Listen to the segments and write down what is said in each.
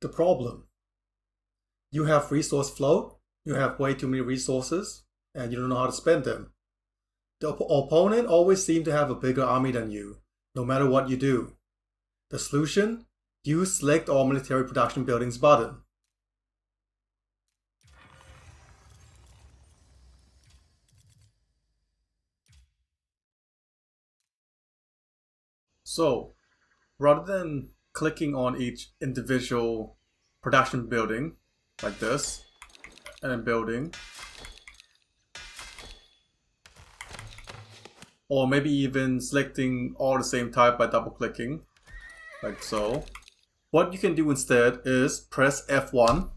the problem. You have resource flow, you have way too many resources, and you don't know how to spend them. The opponent always seems to have a bigger army than you, no matter what you do. The solution? Use Select All Military Production Buildings button. So, rather than clicking on each individual production building, like this, and then building, or maybe even selecting all the same type by double clicking, like so. What you can do instead is press F1.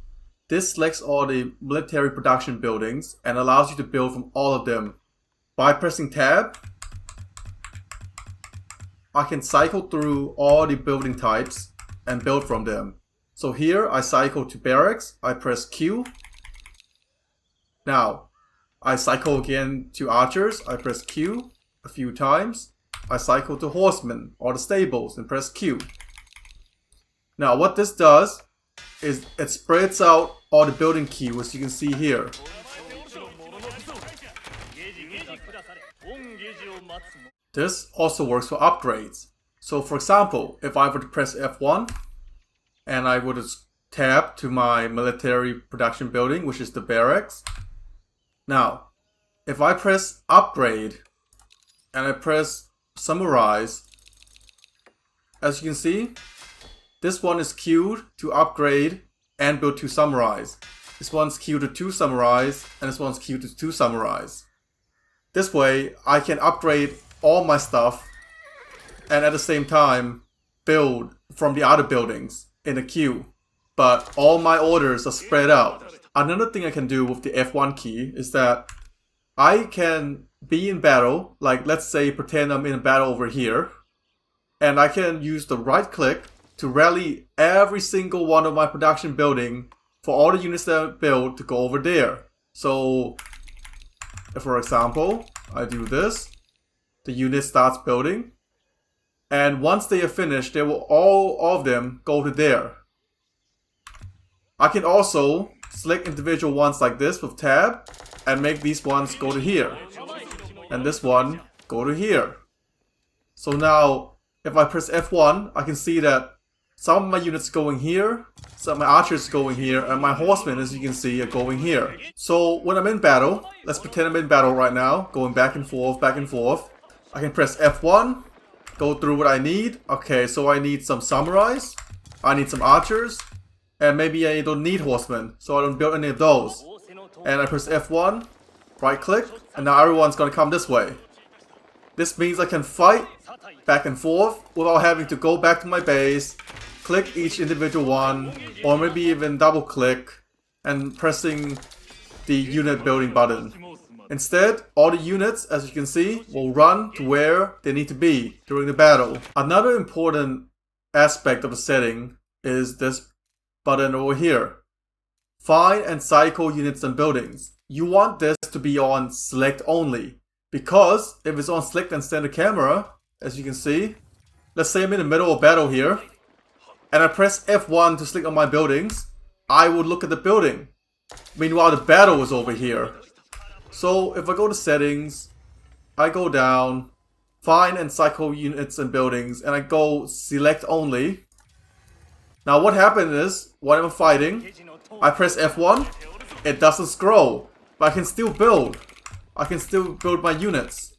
This selects all the military production buildings and allows you to build from all of them. By pressing tab, I can cycle through all the building types and build from them. So here I cycle to barracks, I press Q. Now, I cycle again to archers, I press Q a few times. I cycle to horsemen or the stables and press Q. Now what this does is it spreads out all the building queue, as you can see here. This also works for upgrades. So for example, if I were to press F1 and I would tab to my military production building, which is the barracks. Now, if I press upgrade and I press summarize, as you can see, this one is queued to upgrade and build to summarize. This one's queued to summarize and this one's queued to summarize. This way, I can upgrade all my stuff and at the same time build from the other buildings in a queue. But all my orders are spread out. Another thing I can do with the F1 key is that I can be in battle, like let's say pretend I'm in a battle over here, and I can use the right click to rally every single one of my production building for all the units that I build to go over there. So, if for example, I do this, the unit starts building, and once they are finished, they will all of them go to there. I can also select individual ones like this with tab and make these ones go to here, and this one go to here. So now, if I press F1, I can see that some of my units going here, some of my archers going here, and my horsemen, as you can see, are going here. So when I'm in battle, let's pretend I'm in battle right now, going back and forth, I can press F1, go through what I need. Okay, so I need some samurais, I need some archers, and maybe I don't need horsemen, so I don't build any of those. And I press F1, right click, and now everyone's gonna come this way. This means I can fight back and forth without having to go back to my base, click each individual one, or maybe even double click and pressing the unit building button. Instead, all the units, as you can see, will run to where they need to be during the battle. Another important aspect of the setting is this button over here. Find and cycle units and buildings. You want this to be on select only, because if it's on select and center camera, as you can see, let's say I'm in the middle of battle here, and I press F1 to select on my buildings, I would look at the building. Meanwhile, the battle is over here. So if I go to settings, I go down, find and cycle units and buildings, and I go select only. Now what happened is, when I'm fighting, I press F1, it doesn't scroll, but I can still build. I can still build my units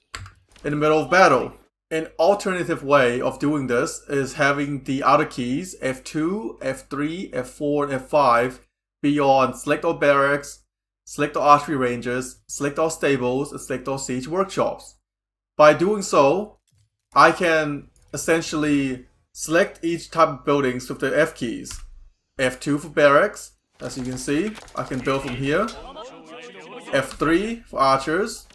in the middle of battle. An alternative way of doing this is having the other keys F2, F3, F4, and F5 be on select all barracks, select all archery ranges, select all stables, and select all siege workshops. By doing so, I can essentially select each type of buildings with the F keys. F2 for barracks, as you can see, I can build from here. F3 for archers.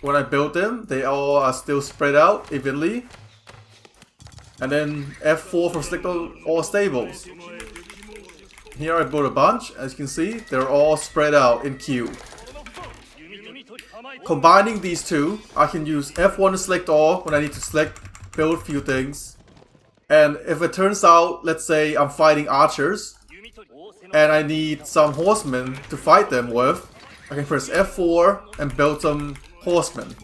When I build them, they all are still spread out evenly. And then F4 for select all stables. Here I built a bunch, as you can see, they're all spread out in queue. Combining these two, I can use F1 to select all when I need to build a few things, And if it turns out, let's say I'm fighting archers, and I need some horsemen to fight them with, I can press F4 and build some horsemen.